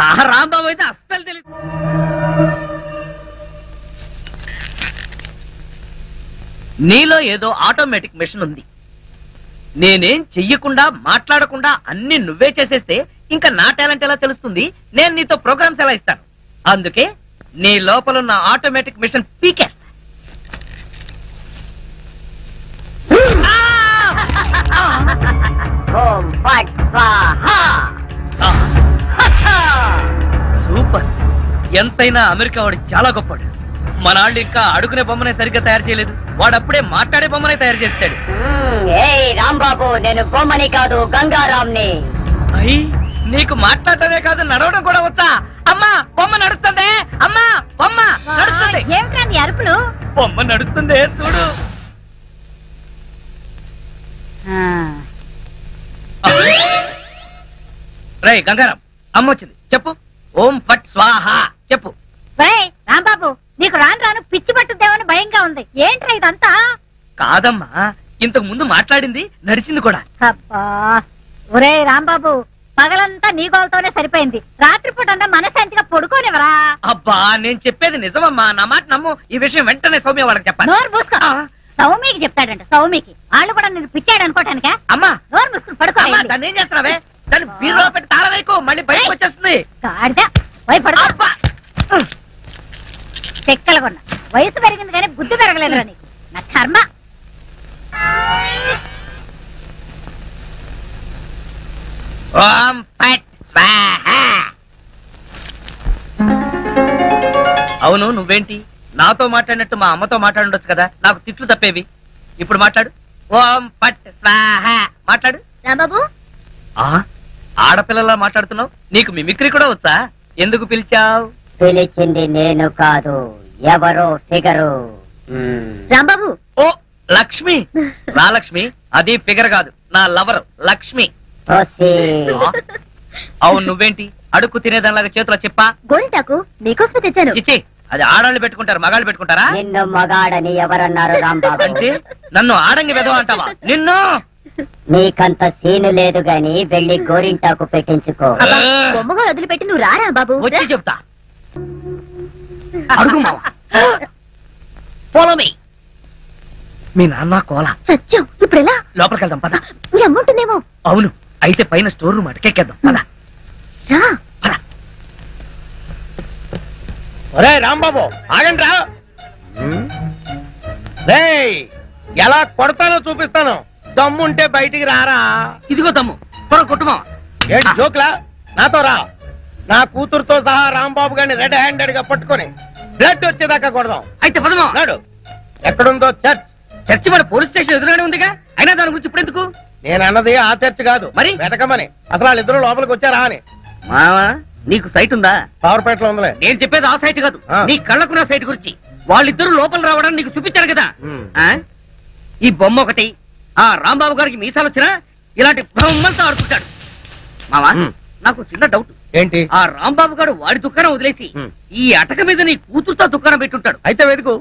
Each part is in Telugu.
ఆ రాంబాబు అయితే అస్సలు తెలియదు. నీలో ఏదో ఆటోమేటిక్ మెషిన్ ఉంది. నేనేం చెయ్యకుండా మాట్లాడకుండా అన్ని నువ్వే చేసేస్తే ఇంకా నా టాలెంట్ ఎలా తెలుస్తుంది? నేను నీతో ప్రోగ్రామ్స్ ఎలా ఇస్తాను? అందుకే నీ లోపల ఉన్న ఆటోమేటిక్ మిషన్ పీకేస్తా. సూపర్. ఎంతైనా అమెరికా వాడు చాలా గొప్పవాడు. మన వాళ్ళు ఇంకా అడుగునే బొమ్మనే సరిగ్గా తయారు చేయలేదు, వాడు అప్పుడే మాట్లాడే బొమ్మనే తయారు చేశాడు. రాంబాబు, నేను బొమ్మని కాదు గంగారాంని. అయ్యి, నీకు మాట్లాడటమే కాదు నడవడం కూడా వచ్చా? అమ్మా బొమ్మ నడుస్తుంది, అమ్మా బొమ్మ నడుస్తుంది. ఏమిటండి అరుపులు? బొమ్మ నడుస్తుంది చూడు. రే గంగారాం, అమ్మ వచ్చింది, చెప్పు. ఓం ఫట్ స్వాహ చెప్పు. రాంబాబు, నీకు రాను రాను పిచ్చి పట్టుద్దేమని భయంగా ఉంది. ఏంట్రా ఇదంతా? కాదమ్మా, ఇంతకు ముందు మాట్లాడింది నడిచింది కూడా. అబ్బా, ఒరే రాంబాబు, పగలంతా నీ గోలతోనే సరిపోయింది. రాత్రిపూట అంతా మనశాంతిగా పడుకోనివరా? అబ్బా, నేను చెప్పేది నిజమమ్మా, నా మాట నమ్ము. ఈ విషయం వెంటనే సౌమ్య వాళ్ళకి చెప్పాలి. నోరు మూసుకో. సౌమికి చెప్తాడంట. సౌమికి వాళ్ళు కూడా నేను పిచ్చాడు అనుకోటానిక? అమ్మా నోరు మూసుకుని పడుకో. దాన్ని ఏం చేస్తున్నావే? దాన్ని బీరులో పెట్టి తాళం వేయకు, మళ్ళీ బయటకు వచ్చేస్తుంది. చెక్కలు కొన్నా. వయసు పెరిగింది కానీ బుద్ధి పెరగలేదురా నీకు. నా కర్మ. ఓం ఫట్ స్వాహ. అవును, నువ్వేంటి నాతో మాట్లాడినట్టు మా అమ్మతో మాట్లాడుండొచ్చు కదా, నాకు తిట్లు తప్పేవి. ఇప్పుడు మాట్లాడు. ఓం ఫట్ స్వాహ మాట్లాడు. రాంబాబు, ఆడపిల్లలా మాట్లాడుతున్నావు. నీకు మిమిక్రీ కూడా వచ్చా? ఎందుకు పిలిచావు? పిలిచింది నేను కాదు, ఎవరో ఫిగరు. రాంబాబు. ఓ లక్ష్మి. నా లక్ష్మి, అది ఫిగర్ కాదు, నా లవర్ లక్ష్మి. అవును, నువ్వేంటి అడుక్కు తినేదానిలాగా చేతిలో చెప్పా? గోరింటాకు నీకోసం తెచ్చాను. చిచ్చి, అది ఆడాళ్ళు పెట్టుకుంటారు, మగాళ్ళు పెట్టుకుంటారా? నిన్ను మగాడని ఎవరన్నారు రాంబాబు? అంటే నన్ను ఆడంగి వెదవ అంటావా? నిన్ను. నీకంత సీను లేదు గాని వెళ్ళి గోరింటాకు పెట్టించుకో. బొమ్మగా వదిలిపెట్టి నువ్వు రారా బాబు? వచ్చి చెప్తా. అడుగు మావా. Follow me. మీ నాన్న కోల సత్యం. ఇప్పుడు ఎలా? లోపలికి వెళ్దాం పద. మీ అమ్ముంటుందేమో. అవును, అయితే పైన స్టోర్ రూమ్ అటకెక్కేద్దాం పద. రా. ఒరే రాంబాబు, ఆగండి రా. ఎలా కొడతానో చూపిస్తాను. దమ్ముంటే బయటికి రారా. ఇదిగో దమ్ము, త్వర కొట్టుమా. ఏంటి జోక్లా? నాతో రా. నా కూతురుతో సహా రాంబాబు గారిని రెడ్ హ్యాండెడ్ గా పట్టుకొని బ్లడ్ వచ్చేదాకా కొడదాం. అయితే పదమా. నాడు ఎక్కడుందో చర్చ్. చర్చి మన పోలీస్ స్టేషన్ ఎదురుగానే ఉందిగా, అయినా దాని గురించి ఇప్పుడు ఎందుకు? నేను అన్నది ఆ చర్చ్ కాదు, మరి వెతకమని. అసలు వాళ్ళిద్దరూ లోపలికి వచ్చారా అని. మావా, నీకు సైట్ ఉందా? పవర్పేటలో ఉందిలే. నేను చెప్పేది ఆ సైట్ కాదు, నీ కళ్ళకున్న సైట్ గురించి. వాళ్ళిద్దరూ లోపల రావడానికి నీకు చూపించారు కదా. ఈ బొమ్మ ఒకటి, ఆ రాంబాబు గారికి మీసాలు వచ్చినా ఇలాంటి బొమ్మలతో ఆడుకుంటాడు. మావా, నాకు చిన్న డౌట్. ఏంటి? ఆ రాంబాబు గారు వాడి దుకాణం వదిలేసి ఈ అటక మీద నీ కూతురుతో దుకాణం పెట్టుంటాడు. అయితే వెతుకు.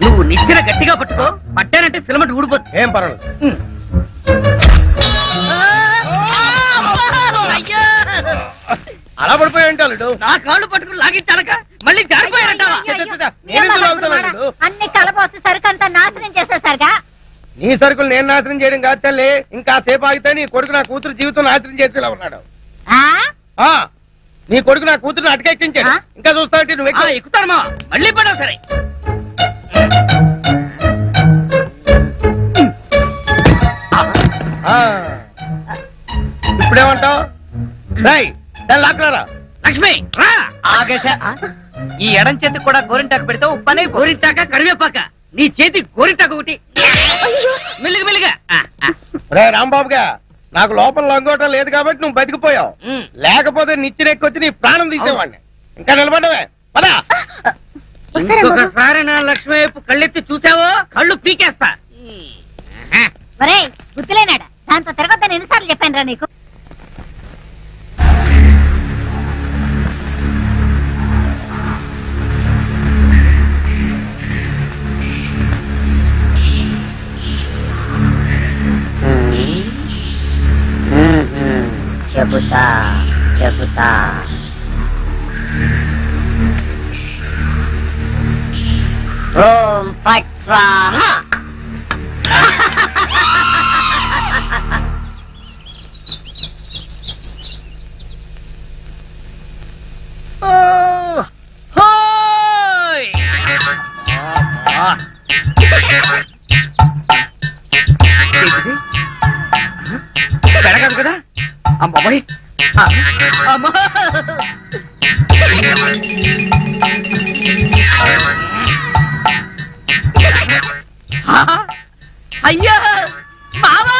నువ్వు నిచ్చెన గట్టిగా పట్టుకో, పట్టానంటే ఫిలమెంట్ ఊడిపోతుంది. ఏం పర్వాలేదు. అలా పడిపోయి ఉంటాడు. నా కాళ్ళు పట్టుకుని లాగించాలక మళ్ళీ జారిపోయారంటావా? అన్ని కలపోసి సరుకంతా నాశనం చేసేసరిగా. నీ సరుకులు నేను నాశనం చేయడం కాదు తల్లి. ఇంకా సేపు ఆగితే నీ కొడుకు నా కూతురు జీవితం నాశనం చేసేలా ఉన్నాడు. నీ కొడుకు నా కూతురుని అటకెక్కించాడు. ఇంకా చూస్తావు నువ్వు ఎక్కుతారు మా మళ్ళీ పడవు. సరే, ఇప్పుడేమంటావు? లాక్లారా. లక్ష్మి రా. ఆగేశా. ఈ ఎడం చేతికి కూడా గోరింటాకు పెడితే ఉప్పనే. గోరింటాక కరివేపాక, నీ చేతి గోరింటాకు ఒకటి. మెల్లిగా మెల్లిగా. రే రాంబాబుగా, నాకు లోపల లంగోటం లేదు కాబట్టి నువ్వు బతికిపోయావు. లేకపోతే నిచ్చెనెక్కొచ్చి నీ ప్రాణం తీసేవాడిని. ఇంకా నిలబడవే పదా. ఇంకొకసారి నా లక్ష్మి వైపు కళ్ళెత్తి చూసావో కళ్ళు పీకేస్తా. గుర్తులేనాడా? దాంతో తిరగొద్దని ఎన్నిసార్లు చెప్పాను రా నీకు? చెబుతా చెబుతా. ఓం ఫట్ స్వాహా. పెరగదు కదా అమ్మాయి. అమ్మా అయ్యా మావా,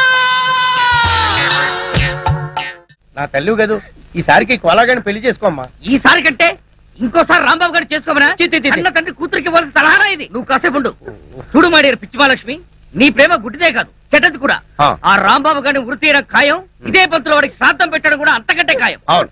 నా తల్లి కదూ, ఈసారికి కోలాగాని పెళ్లి చేసుకోమ్మా. ఈసారి కంటే ఇంకోసారి రాంబాబు గారు చేసుకోమనా? చి, చి, చి, చి. అన్న తండ్రి కూతురికి ఇవ్వాల్సిన సలహానా ఇది? నువ్వు కాసేపు ఉండు. చూడు మాడియారు పిచ్చిమాలక్ష్మి, నీ ప్రేమ గుడ్డిదే కాదు చెడ్డది కూడా. ఆ రాంబాబు గారిని వృత్తి తీయడం ఖాయం. ఇదే పంతులు వాడికి శ్రాద్ధం పెట్టడం కూడా అంతకంటే ఖాయం. అవును.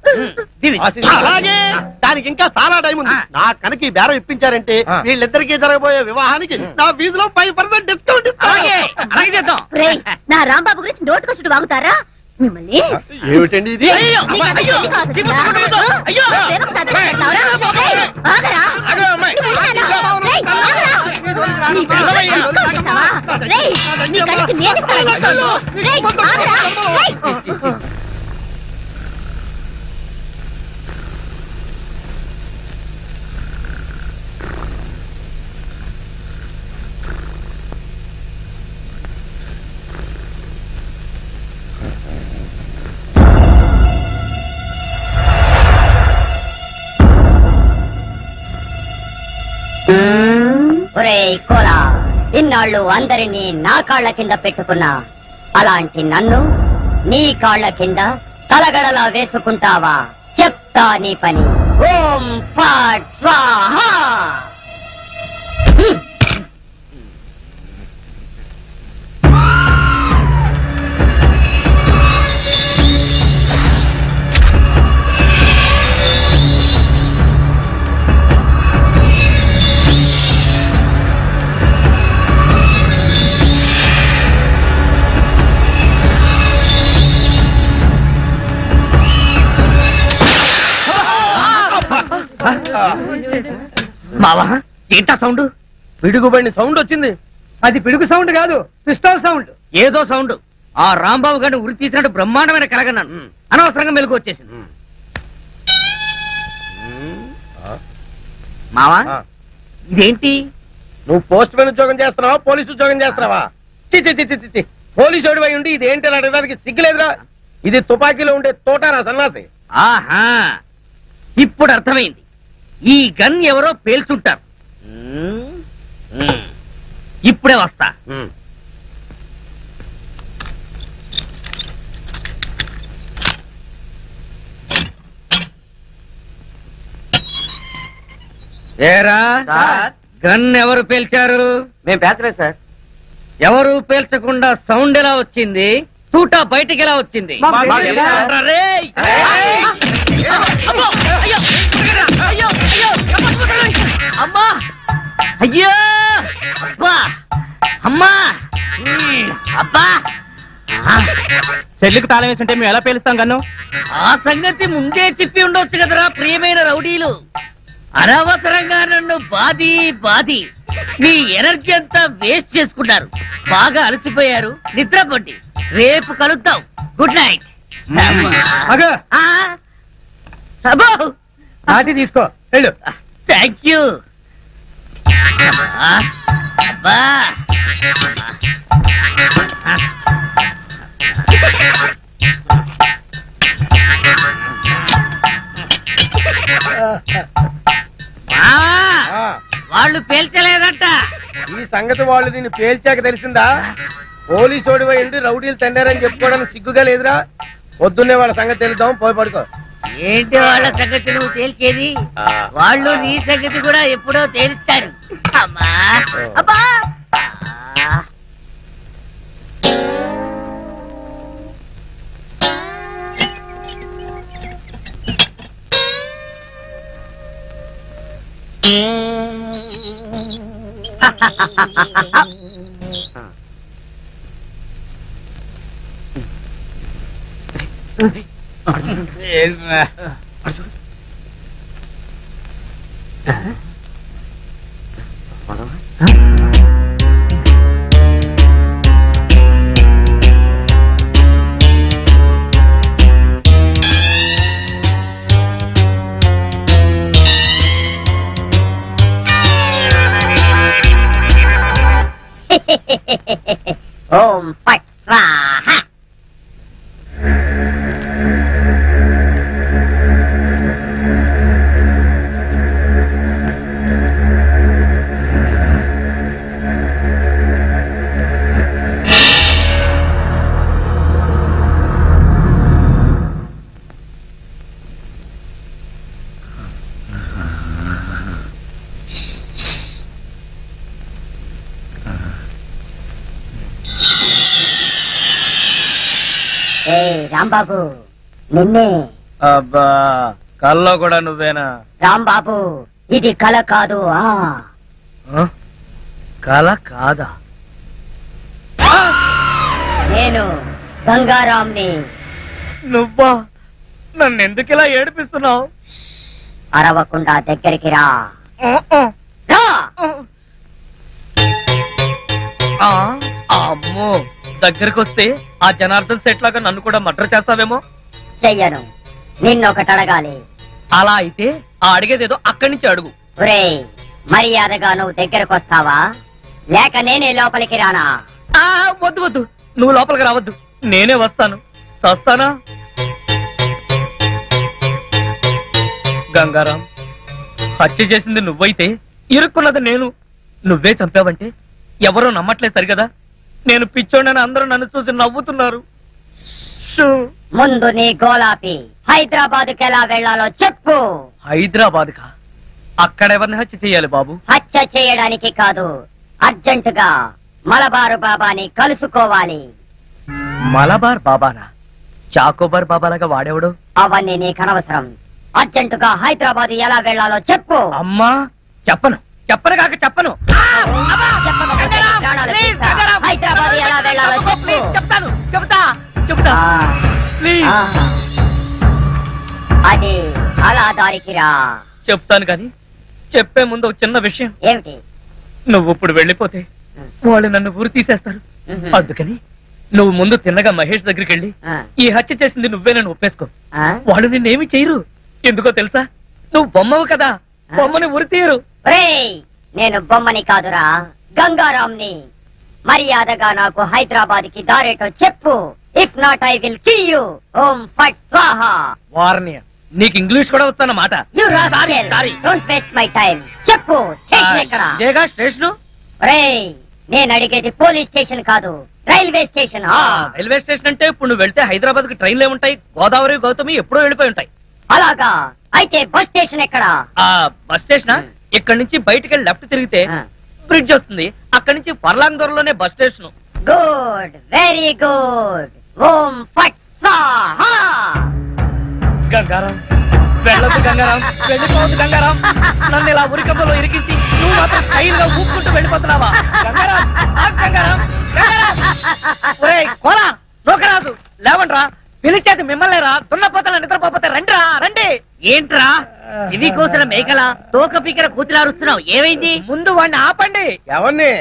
దీని అలాగే దానికి ఇంకా చాలా టైం ఉంది. నా కనుక ఈ బేరం ఇప్పించారంటే వీళ్ళిద్దరికి జరగబోయే వివాహానికి నా వీధిలో 5% డిస్కౌంట్ అలాగే అలాగే చేద్దాం. రేయ్, నా రాంబాబు గురించి నోటుకొచ్చుడు వాగుతారా మిమ్మల్ని? ఏమిటండి ఇది? అయ్యో, నీకు అది అయ్యో, తెలిసి కాదు చిక్కు కదా? పట్టుకోవద్దు. అయ్యో. ప్రేమకు సర్దులు పెడతావురా? రేయ్, ఆగరా? అగో అమ్మాయి. రేయ్, ఆగరా? నీ ప్రేమకు సర్దులు పెడతావా? రేయ్, నీ కడికి నేను ఇస్తాను. రేయ్, ఆగరా? రేయ్. ఒరేయ్ కోలా, ఇన్నాళ్ళు అందరినీ నా కాళ్ల కింద పెట్టుకున్నా, అలాంటి నన్ను నీ కాళ్ల కింద తలగడలా వేసుకుంటావా? చెప్తా నీ పని. ఓం ఫట్ స్వాహా. మావా, ఏంటా సౌండ్? పిడుగుబడిన సౌండ్ వచ్చింది. అది పిడుగు సౌండ్ కాదు, పిస్టల్ సౌండ్. ఏదో సౌండ్. ఆ రాంబాబు గారిని ఉరి తీసినట్టు బ్రహ్మాండమైన కలగన్నాను. అనవసరంగా మెలకు వచ్చేసింది. మావా, ఆ. ఇదేంటి? నువ్వు పోస్ట్ మ్యాన్ ఉద్యోగం చేస్తున్నావా, పోలీసు ఉద్యోగం చేస్తున్నావా? చి పోలీసు ఓడివై ఉండి ఇది ఏంటి అని అడగడానికి సిగ్గులేదురా? ఇది తుపాకీలో ఉండే తోటారా సన్నాసి. ఆహా, ఇప్పుడు అర్థమైంది. ఈ గన్ ఎవరో పేల్చుంటారు. ఇప్పుడే వస్తా. ఏరా, గన్ ఎవరు పేల్చారు? మేము పేర్చలేదు సార్. ఎవరు పేల్చకుండా సౌండ్ ఎలా వచ్చింది? తూటా బయటికి ఎలా వచ్చింది? మాకు తెలియదు సార్. ఎవరా రేయ్? అమ్మో! అయ్యో! అయ్యో! అయ్యో! అమ్మా! అయ్యో! అబ్బా! అమ్మా! అబ్బా! సెల్లుకి తాళం వేసి ఉంటే మేము ఎలా పేలుస్తాం కన్ను? ఆ సంగతి ముందే చెప్పి ఉండొచ్చు కదరా ప్రియమైన రౌడీలు. అనవసరంగా నన్ను బాది మీ ఎనర్జీ అంతా వేస్ట్ చేసుకున్నారు. బాగా అలసిపోయారు, నిద్రపోండి. రేపు కలుద్దాం. Good night. నాటి తీసుకో వెళ్ళు. Thank you. అబ్బా, వాళ్ళు పేల్చలేదంట. ఈ సంగతి వాళ్ళు నిన్ను పేల్చాక తెలిసిందా? పోలీసు ఓడివై ఉండి రౌడీలు తండారని చెప్పుకోవడానికి సిగ్గుగా లేదురా? పొద్దున్నే వాళ్ళ సంగతి తెలుద్దాం, పోయి పడుకో. ఏంటి వాళ్ళ సంగతి నువ్వు తేల్చేది? వాళ్ళు నీ సంగతి కూడా ఎప్పుడో తేలుస్తారు. అమ్మా, అబ్బా. ఓం ఫట్ స్వాహా. ఏ రాంబాబు, నిన్నే. అబ్బా, కల్లో కూడా నువ్వేనా? రాంబాబు, ఇది కల కాదు. కల కాదా? నేను గంగారాంని. నువ్వా? నన్ను ఎందుకు ఇలా ఏడిపిస్తున్నావు? అరవకుండా దగ్గరికి రా. రా. అమ్మో, దగ్గరికి వస్తే ఆ జనార్దన్ సెట్ లాగా నన్ను కూడా మర్డర్ చేస్తావేమో. చెయ్యను. నిన్నొకటి అడగాలి. అలా అయితే ఆ అడిగేదేదో అక్కడి నుంచి అడుగు. ఒరేయ్, మర్యాదగా నువ్వు దగ్గరకు వస్తావా లేక నేనే లోపలికి రానా? వద్దు వద్దు, నువ్వు లోపలికి రావద్దు, నేనే వస్తాను. చస్తానా? గంగారాం, హత్య చేసింది నువ్వైతే ఇరుక్కున్నది నేను. నువ్వే చంపావంటే ఎవరూ నమ్మట్లేదు సరిగదా. నేను పిచ్చోడని అందరూ నన్ను చూసి నవ్వుతున్నారు. ముందు నీ గోలాపి హైదరాబాద్కి ఎలా వెళ్లాలో చెప్పు. హైదరాబాద్ కా? అక్కడెవరిని హత్య చెయ్యాలి బాబు? హత్య చేయడానికి కాదు, అర్జెంటుగా మలబారు బాబాని కలుసుకోవాలి. మలబార్ బాబానా? చాకోబార్ బాబాలాగా వాడేవాడు? అవన్నీ నీకు అనవసరం. అర్జెంటుగా హైదరాబాద్ ఎలా వెళ్లాలో చెప్పు. అమ్మా, చెప్పను చెప్పను కాక చెప్పను. హైదరాబాద్ ఎలా వెళ్లాలో చెప్పు. చెప్తాను, చెబుతా చెబుతా. అది అలా దారికి రా. చెప్తాను గాని చెప్పే ముందు ఒక చిన్న విషయం. ఏమిటి? నువ్వు ఇప్పుడు వెళ్ళిపోతే వాళ్ళు నన్ను ఊరు తీసేస్తారు. అందుకని నువ్వు ముందు తిన్నగా మహేష్ దగ్గరికి వెళ్ళి ఈ హత్య చేసింది నువ్వేనని ఒప్పేసుకో. వాళ్ళు నిన్నేమి చేయరు. ఎందుకో తెలుసా? నువ్వు బొమ్మవు కదా, బొమ్మని ఉరి తీయరు. నేను బొమ్మని కాదురా, గంగారాంని. మర్యాదగా నాకు హైదరాబాద్ కి దారేటో చెప్పు. If not I will kill you. ఓం ఫట్ స్వాహా. వార్నియ, నీకు ఇంగ్లీష్ కూడా వచ్చానమాట. Don't waste my time. చెప్పు, స్టేషన్ ఎక్కడ? ఇదేగా స్టేషన్. నేను అడిగేది పోలీస్ స్టేషన్ కాదు, రైల్వే స్టేషన్. రైల్వే స్టేషన్ అంటే ఇప్పుడు నువ్వు వెళ్తే హైదరాబాద్ కి ట్రైన్లు ఏముంటాయి? గోదావరి, గౌతమి ఎప్పుడో వెళ్ళిపోయి ఉంటాయి. అలాగా? అయితే బస్ స్టేషన్ ఎక్కడ? బస్ స్టేషన్ ఇక్కడి నుంచి బయటికి వెళ్ళి లెఫ్ట్ తిరిగితే బ్రిడ్జ్ వస్తుంది. అక్కడి నుంచి పర్లాంగ్ దూరంలోనే bus station. Good, very good. ఓం ఫట్ స్వాహా. గంగారాం, వెళ్ళొద్దు గంగారాం, వెళ్ళిపోవద్దు గంగారాం. నన్ను ఇలా ఉరికంపలో ఇరికించి నువ్వు మాత్రం స్టైల్ గా ఊపుకుంటూ వెళ్ళిపోతున్నావా? గంగారాం, గంగారాం, కోలా నోకరాజు, లేవండ్రా. పిలిచేది మిమ్మల్నేరా. దున్నపోతల నిద్రపోతే రండిరా, రండి. ఏంట్రా ఇవి కోసిన మేకల తోక పీకర కూతులారుస్తున్నావు? ఏమైంది? ముందు వాడిని ఆపండి. ఎవరిని?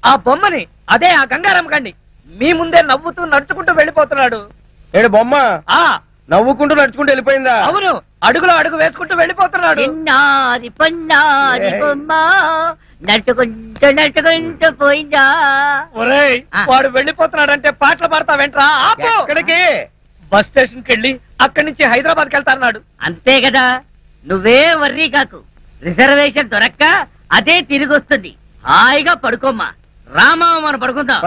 ఆ బొమ్మని. అదే ఆ గంగారాం కండి. మీ ముందే నవ్వుతూ నడుచుకుంటూ వెళ్ళిపోతున్నాడు. ఏడు బొమ్మ నవ్వుకుంటూ నడుచుకుంటూ వెళ్ళిపోయిందా? అవును, అడుగులో అడుగు వేసుకుంటూ వెళ్ళిపోతున్నాడు. చిన్నారి పన్నారి బొమ్మ నడుచుకుంటూ నడుచుకుంటూ పోయిందా? ఒరేయ్, వాడు వెళ్ళిపోతున్నాడంటే పాటలు పాడతా వెంట్రా. ఎక్కడికి? బస్ స్టేషన్ కి వెళ్ళి అక్కడి నుంచి హైదరాబాద్ కి వెళ్తాన్నాడు. అంతే కదా, నువ్వే వర్రీ కాకు. రిజర్వేషన్ దొరక్క అదే తిరిగి వస్తుంది. హాయిగా పడుకోమ్మా. రామా, మనం పడుకుందాం.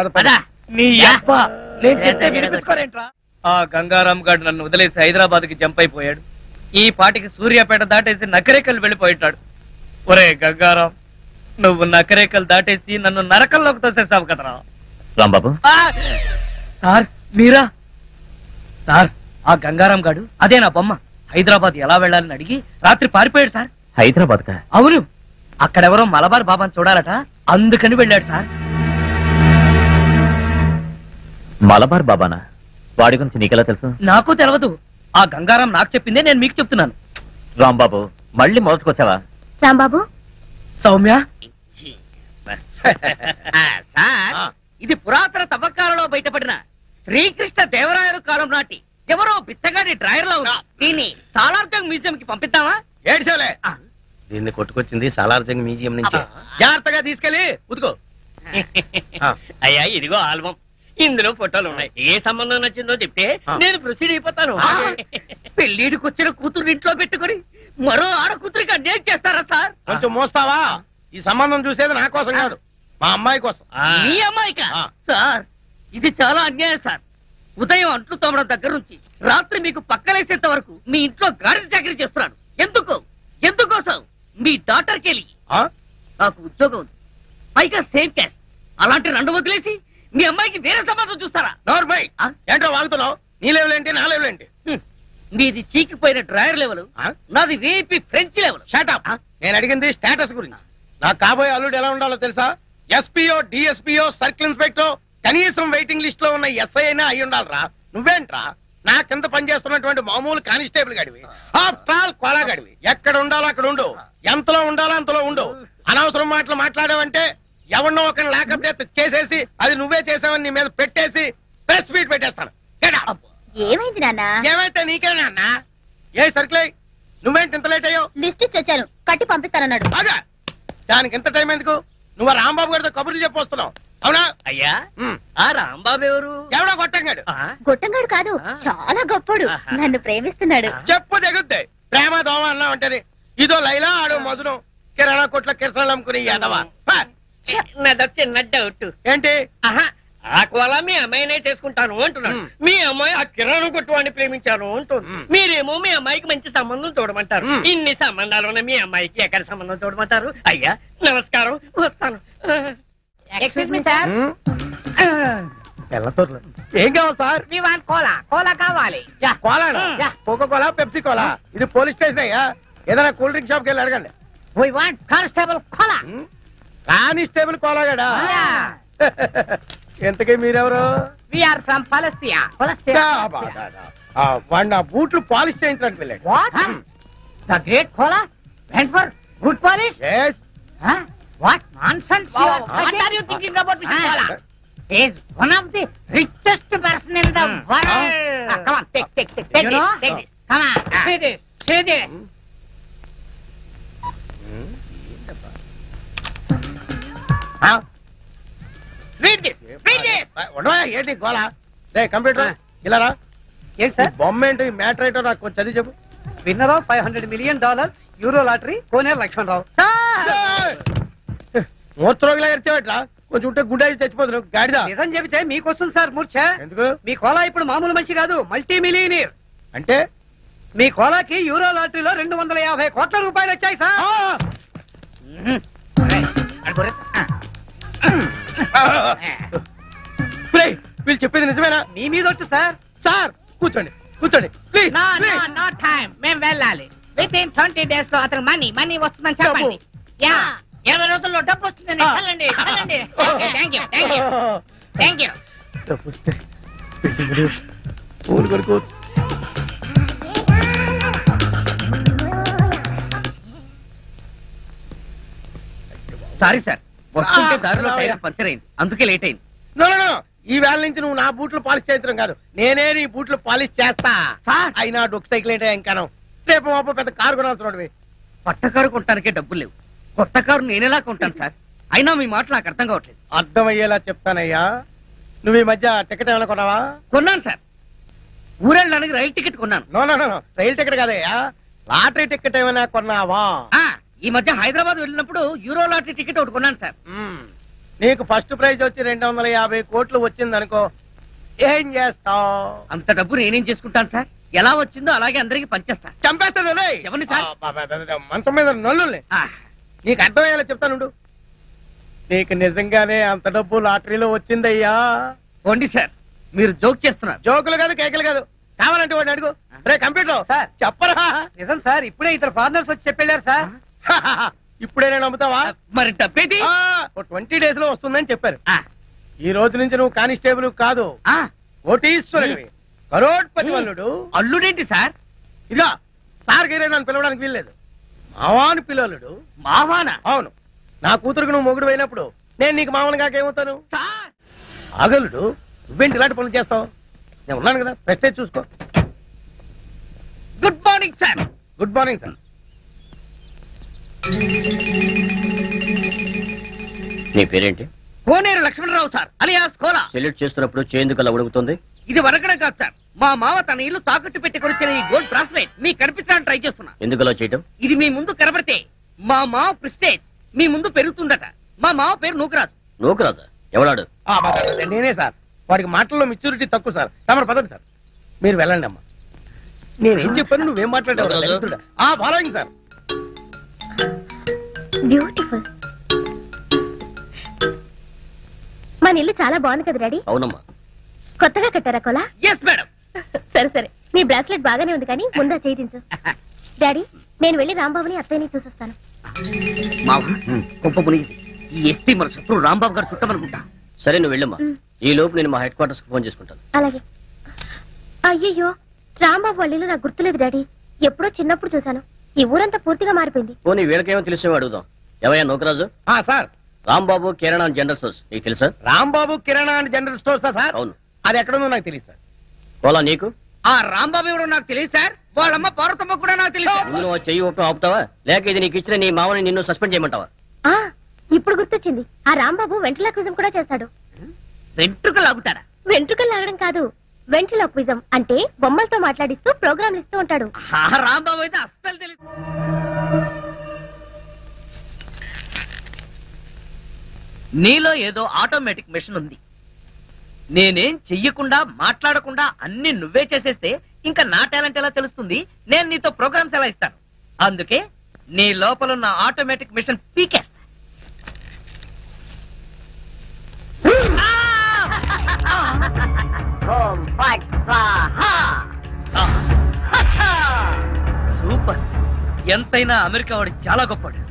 నీ అబ్బా, నేను చెప్తే వినిపించుకోరేంట్రా? ఆ గంగారాం గారు నన్ను వదిలేసి హైదరాబాద్ కి జంప్ అయిపోయాడు. ఈ పాటికి సూర్యాపేట దాటేసి నకరేకల్ వెళ్ళిపోయిటాడు. ఒరే గంగారాం, నువ్వు నకరేకల్ దాటేసి నన్ను నరకంలోకి తోసేసావు కదరా. రాంబాబు, సార్ మీరా? సార్, ఆ గంగారాం గాడు అదే నా బొమ్మ. హైదరాబాద్ ఎలా వెళ్ళాలని అడిగి రాత్రి పారిపోయాడు సార్. హైదరాబాద్ కా? అవును, అక్కడెవరో మలబార్ బాబాని చూడాలట, అందుకని వెళ్ళాడు సార్. మలబార్ బాబానా? వాడి గురించి నీకెలా తెలుసు? నాకు తెలియదు. ఆ గంగారాం నాకు చెప్పిందే నేను మీకు చెప్తున్నాను. రాంబాబు మళ్ళీ మొదటికొచ్చావా? రాంబాబు, సౌమ్య సార్, ఇది పురాతన తవ్వకాలలో బయటపడిన శ్రీకృష్ణ దేవరాయలు కాలం నాటి ఎవరో బిచ్చగాడి డ్రాయర్ లో ఉంది. దీన్ని సాలార్జంగ్ మ్యూజియం కి పంపిద్దామా? ఏడ్చలే, దీన్ని కొట్టుకొచ్చింది సాలార్జంగ్ మ్యూజియం నుంచి. జాగ్రత్తగా తీసుకెళ్ళి ఉతుకో. అయ్యా ఇదిగో ఆల్బమ్, ఇందులో ఫోటోలు ఉన్నాయి. ఏ సంబంధం నచ్చిందో చెప్తే నేను ప్రొసీడ్ అయిపోతాను. పెళ్లిడికి వచ్చిన కూతురు ఇంట్లో పెట్టుకుని మరో ఆడ కూతురికి అన్యాయం చేస్తారా సార్? కొంచెం మోస్తావా? ఈ సంబంధం చూసేది నా కోసం కాదు, మా అమ్మాయి కోసం. మీ అమ్మాయికా? సార్ ఇది చాలా అన్యాయం సార్. ఉదయం అంట్లు తోమడం దగ్గర నుంచి రాత్రి మీకు పక్కలేసేంత వరకు మీ ఇంట్లో గాడి చాకరీ చేస్తున్నాడు. ఎందుకోసం? మీ డాక్టర్ కెళ్ళి నాకు ఉద్యోగం ఉంది, పైగా సేమ్ క్యాస్ట్. అలాంటి రెండు వదిలేసి మీ అమ్మాయికి వేరే సంబంధం చూస్తారా? నోర్మై, ఏంటో వాగుతున్నావు? నీ లెవెల్ ఏంటి, నా లెవెల్ ఏంటి? మీది చీకిపోయిన డ్రాయర్ లెవెల్, నాది వీపీ ఫ్రెంచ్ లెవెల్. షటప్. నేను అడిగింది స్టేటస్ గురించి. నాకు కాబోయే అల్లుడు ఎలా ఉండాలో తెలుసా? ఎస్పీఓ, డిఎస్పీఓ, సర్కిల్ ఇన్స్పెక్టర్, కనీసం వెయిటింగ్ లిస్ట్ లో ఉన్న ఎస్ఐ అయినా అయి ఉండాలరా. నువ్వేంట్రా నా కింద పనిచేస్తున్నటువంటి మామూలు కానిస్టేబుల్ గడివి, ఆఫ్టర్ ఆల్ కోలా గడివి. ఎక్కడ ఉండాలో అక్కడ ఉండు, ఎంతలో ఉండాలో అంతలో ఉండు. అనవసరం మాటలు మాట్లాడావంటే ఎవరినో ఒకరిని లాకప్ డెత్ చేసేసి అది నువ్వే చేసావని నీ మీద పెట్టేసి ప్రెస్ మీట్ పెట్టేస్తాను. ఏమైంది నాన్న? ఏమైతే నీకేనా అన్న? ఏ సర్కిల్ నువ్వేంటి ఇంత లేట్ అయ్యావు? లిస్ట్ ఇచ్చి వచ్చాను, కట్టి పంపిస్తానన్నాడు. బాగా దానికి ఎంత టైం ఎందుకు? నువ్వు రాంబాబు గారితో కబుర్లు చెప్పొస్తున్నావు, అవునా? అయ్యా ఆ రాంబాబు ఎవరు? ఎవడో కొట్టంగాడు. గొట్టంగాడు కాదు, చాలా గొప్పడు, నన్ను ప్రేమిస్తున్నాడు. చెప్పు తెగుద్ది. ప్రేమ దోమ అన్నా ఉంటది. ఇదో లైలా, ఆడో మధురం. కిరాణా కొట్ల కిరసనాలు అమ్ముకుని ఎదవా. చిన్న డౌట్. ఏంటి? ఆ కోలా మీ అమ్మాయినే చేసుకుంటాను అంటున్నాడు. మీ అమ్మాయి ఆ కిరాణా కొట్టువాడిని ప్రేమించాను అంటుంది. మీరేమో మీ అమ్మాయికి మంచి సంబంధం చూడమంటారు. ఇన్ని సంబంధాలు ఉన్న మీ అమ్మాయికి ఎక్కడ సంబంధం చూడమంటారు? అయ్యా నమస్కారం, వస్తాను. Excuse me sir. ఏం కావాలి సార్? కోలా కావాలి. Cola, Coca Cola, Pepsi cola. ఇది పోలీస్ స్టేషన్ అయ్యా. ఏదైనా కూల్ డ్రింక్ షాప్ కి వెళ్ళి అడగండి. కానిస్టేబుల్ కోలా. కానిస్టేబుల్ కోలాగాడా? ఎంతకీ మీరెవరు? ఫ్రమ్ పాలస్తీనా. వాడు నా బూట్లు పాలిష్ చేయించడానికి వెళ్ళాడు. The great cola went for good polish? Yes. Huh? What nonsense you are talking? What are you thinking about Mr. Cola? He is one of the richest person in the world. Come on, take this. Take this. Come on, see this. Read this. ఏంటి గోళ? రే కంప్యూటర్ ఇలా రా. ఏంటి సార్? బొమ్మ ఏంటి, మ్యాటర్ ఏంటో నాకు కొంచెం చదివి చెప్పు. Winner of $500 million euro lottery Koneru Lakshmana Rao. మూర్చరోగిలా ఎరిచేవట్రా? కొంచెం ఉంటే గుడ్డ చచ్చిపోతున్నావు గాడిదా. నిజం చెబితే మీకు వస్తుంది సార్ మూర్ఛ. ఎందుకు? మీ కోలా ఇప్పుడు మామూలు మనిషి కాదు, మల్టీ మిలియనీర్. అంటే మీ కోలాకి యూరో లాటరీలో 250 కోట్ల రూపాయలు వచ్చాయి సార్. వీళ్ళు చెప్పేది నిజమేనా? మీ మీద వచ్చు సార్. సార్ కూర్చోండి ప్లీజ్. No time. మేము వెళ్ళాలి. Within 20 days లో అతను మనీ వస్తుందని చెప్పండి. యా 20 రోజుల్లో డబ్బు వస్తుందని చల్లండి. Thank you. పూలు కొనుక్కో. సారీ సార్, వస్తుంటే దారిలో టైర్ పంచర్ అయింది, అందుకే లేట్ అయింది. ఈ వేళ నుంచి నువ్వు నా బూట్లు పాలిష్ చేయించడం కాదు, నేనే నీ బూట్లు పాలిష్ చేస్తా. అయినా డొక్ సైకిల్ ఏంటో ఇంకాను. రేపు మాప పెద్ద కారు కొనాల్సిన కొత్త కారు కొనడానికే డబ్బులు లేవు. కొత్త కారు నేనేలా కొంటాను సార్? అయినా మీ మాటలు నాకు అర్థం కావట్లేదు. అర్థమయ్యేలా చెప్తానయ్యా. నువ్వు ఈ మధ్య టికెట్ ఏమైనా కొన్నావా? కొన్నాను సార్, ఊరెళ్ళడానికి రైలు టికెట్ కొన్నాను. నో రైలు టికెట్ కాదయ్యా, లాటరీ టికెట్ ఏమైనా కొన్నావా? ఈ మధ్య హైదరాబాద్ వెళ్ళినప్పుడు యూరో లాటరీ టికెట్ ఒకటి కొన్నాను సార్. నీకు ఫస్ట్ ప్రైజ్ వచ్చి 250 కోట్లు వచ్చింది అనుకో, ఏం చేస్తావు? అంత డబ్బు నేనేం చేసుకుంటాను సార్? ఎలా వచ్చిందో అలాగే అందరికి పంచేస్తా. చంపేస్తాను. ఎవరిని సార్? మంచం మీద నల్లుల్ని. నీకు అర్థమయ్యేలా చెప్తానుండు. నీకు నిజంగానే అంత డబ్బు లాటరీలో వచ్చిందయ్యా. పోండి సార్, మీరు జోక్ చేస్తున్నారు. జోకులు కాదు, కేకలు కాదు. కావాలంటే వాడిని అడుగు. రే కంప్యూటర్ సార్ చెప్పరా? నిజం సార్, ఇప్పుడే ఇద్దరు ఫారినర్స్ వచ్చి చెప్పారు సార్. ఇప్పుడే నేను నమ్ముతావా? మరి డబ్బేది? 20 days లో వస్తుందని చెప్పారు. ఈ రోజు నుంచి నువ్వు కానిస్టేబుల్ కాదు, కోటీశ్వరుడివి. కరోడ్పతి వల్లుడు. అల్లుడేంటి సార్? ఇదిగా సార్ గైరే నన్ను పిలవడానికి వీల్లేదు. మావాని పిల్లలుడు. మావానా? అవును. నా కూతురుకు నువ్వు మొగుడు అయినప్పుడు నేను నీకు మామని కాకేమవుతాను? సార్ ఆగలుడు, నువ్వేంటి ఇలాంటి పనులు చేస్తావు? నేను ఉన్నాను కదా, ప్రెస్టేజ్ చూసుకో. Good morning sir. Good morning sir. నీ పేరేంటి? Koneru Lakshmana Rao sir, alias Kola. Salute చేస్తున్నప్పుడు చేందుకు అలా ఉడుకుతుంది? ఇది వరకడం కాదు సార్, మా మావ తన ఇల్లు తాకట్టు పెట్టి కొనిచ్చిన ఈ గోల్డ్ బ్రాస్లెట్ మీకు కనిపించడానికి ట్రై చేస్తున్నా. ఎందుకు అలా చేయటం? ఇది మీ ముందు కనబడితే మా మావ ప్రెస్టేజ్ మీ ముందు పెరుగుతుందట. మా మావ పేరు నూకరాజు. నూకరాజా? ఎవడాడు? నేనే సార్. వాడికి మాటల్లో మెచ్యూరిటీ తక్కువ సార్. తమరు పదండి సార్, మీరు వెళ్ళండి అమ్మా. నేనేం చెప్పాను, నువ్వేం మాట్లాడావు? Following sir. బ్యూటిఫుల్. మన ఇల్లు చాలా బాగుంది కదా డాడీ? అవునమ్మా. కొత్తగా కట్టారా కోలా? Yes madam. సరే సరే, నీ బ్రాస్లెట్ బాగానే ఉంది కానీ ముందా చేయించు. డాడీ, నేను వెళ్ళి రాంబాబుని అత్తయ్యని చూసొస్తాను. మావ గొప్ప మునిగింది. ఈ ఎస్పీ మన శత్రువు రాంబాబు గారు చుట్టమనుకుంటా. సరే నువ్వు వెళ్ళమ్మా. ఈ లోపు నేను మా హెడ్ క్వార్టర్స్ కు ఫోన్ చేసుకుంటాను. అలాగే. అయ్యయ్యో, రాంబాబు వాళ్ళ ఇల్లు నాకు గుర్తులేదు డాడీ. ఎప్పుడో చిన్నప్పుడు చూశాను. ఈ ఊరంతా పూర్తిగా మారిపోయింది. పోనీ వీళ్ళకేమో తెలిసేమో అడుగుదాం. ఎవయ్యా నూకరాజు? సార్, రాంబాబు కిరాణా జనరల్ స్టోర్స్ నీకు తెలుసా? రాంబాబు కిరాణా అండ్ జనరల్ స్టోర్సా సార్? అవును. అది ఎక్కడుందో నాకు తెలియదు సార్. కోలా నీకు? ఆ రాంబాబు ఎవరో నాకు తెలియదు సార్. వాళ్ళమ్మ పార్వతమ్మ కూడా నాకు తెలియదు. నువ్వు చెయ్యి ఒప్పి ఆపుతావా, లేక ఇది నీకు ఇచ్చిన నీ మామని నిన్ను సస్పెండ్ చేయమంటావా? ఆ ఇప్పుడు గుర్తొచ్చింది. ఆ రాంబాబు వెంట్రులాక్విజం కూడా చేస్తాడు. వెంట్రుకలు లాగుతాడా? వెంట్రుకలు లాగడం కాదు, వెంట్రులాక్విజం అంటే బొమ్మలతో మాట్లాడిస్తూ ప్రోగ్రాంలు ఇస్తూ ఉంటాడు. ఆ రాంబాబు అయితే అస్సలు తెలియదు. నీలో ఏదో ఆటోమేటిక్ మెషిన్ ఉంది. నేనేం చెయ్యకుండా మాట్లాడకుండా అన్ని నువ్వే చేసేస్తే ఇంకా నా టాలెంట్ ఎలా తెలుస్తుంది? నేను నీతో ప్రోగ్రామ్స్ ఎలా ఇస్తాను? అందుకే నీ లోపల ఉన్న ఆటోమేటిక్ మిషన్ పీకేస్తా. ఓం ఫట్ స్వాహా. సూపర్. ఎంతైనా అమెరికా వాడు చాలా గొప్పవాడు.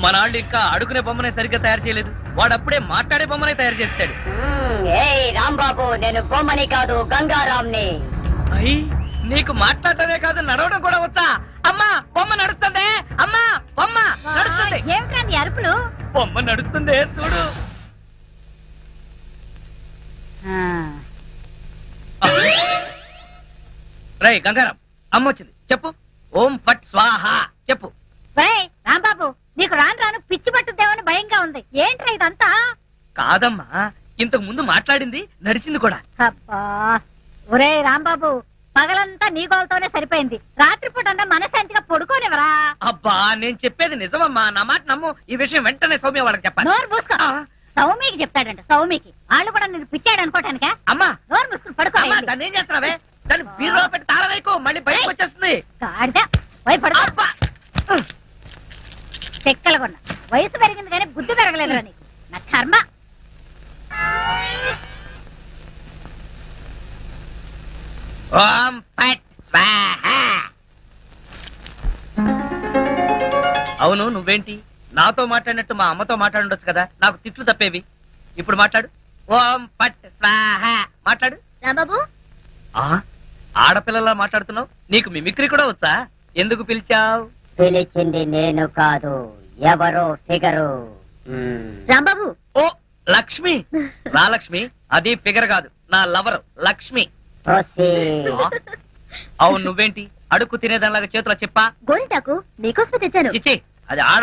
మన వాళ్ళు ఇంకా అడుగునే బొమ్మనే సరిగ్గా తయారు చేయలేదు. వాడు అప్పుడే మాట్లాడే బొమ్మనే తయారు చేశాడు. ఏయ్ రాంబాబు, నేను బొమ్మని కాదు గంగారాంని. అయ్యి, నీకు మాట్లాడటమే కాదు నడవడం కూడా వచ్చా? అమ్మా బొమ్మ నడుస్తుంది. అమ్మా బొమ్మ నడుస్తుంది. ఏమిటండి అరుపులు? బొమ్మ నడుస్తుంది చూడు. రై గంగారాం, అమ్మ వచ్చింది. చెప్పు. ఓం ఫట్ స్వాహ చెప్పు. రాంబాబు, నీకు రాను రాను పిచ్చి పట్టుద్దేమని భయంగా ఉంది. ఏంట్రా ఇదంతా? కాదమ్మా, ఇంతకు ముందు మాట్లాడింది నడిచింది కూడా. అబ్బా, ఒరే రాంబాబు, పగలంతా నీ గోలతోనే సరిపోయింది. రాత్రిపూట మనశాంతిగా పడుకోనివరా? అబ్బా, నేను చెప్పేది నిజమమ్మా, నా మాట నమ్ము. ఈ విషయం వెంటనే సౌమ్య వాళ్ళకి చెప్పాలి. నోరు మూసుకో. సౌమికి చెప్తాడంట. సౌమికి వాళ్ళు కూడా నేను పిచ్చాడు అనుకోటానిక? అమ్మా నోరు మూసుకుని పడుకో. అమ్మా, దాన్ని ఏం చేస్తున్నావే? దాన్ని బీరులో పెట్టి తాళం వేయకు, మళ్ళీ బయటకు వచ్చేస్తుంది. గాడిద, పోయి పడుకో. అబ్బా, చెక్కలుగొన్న వయసు పెరిగింది కానీ బుద్ధి పెరగలేదురా నీకు. నా కర్మ. ఓం ఫట్ స్వాహ. అవును, నువ్వేంటి నాతో మాట్లాడినట్టు మా అమ్మతో మాట్లాడుండొచ్చు కదా, నాకు తిట్లు తప్పేవి. ఇప్పుడు మాట్లాడు. ఓం ఫట్ స్వాహ మాట్లాడు. రాంబాబు, ఆడపిల్లలా మాట్లాడుతున్నావు. నీకు మిమిక్రీ కూడా వచ్చా? ఎందుకు పిలిచావు? పిలిచింది నేను కాదు, ఎవరో ఫిగరు. రాంబాబు. ఓ లక్ష్మి. రా లక్ష్మి, అది ఫిగర్ కాదు, నా లవర్ లక్ష్మి. అవును, నువ్వేంటి అడుక్కు తినేదానిలాగా చేతిలో చెప్పా? గోరింటాకు నీకోసమే తెచ్చాను. చిచ్చి, అది ఆడ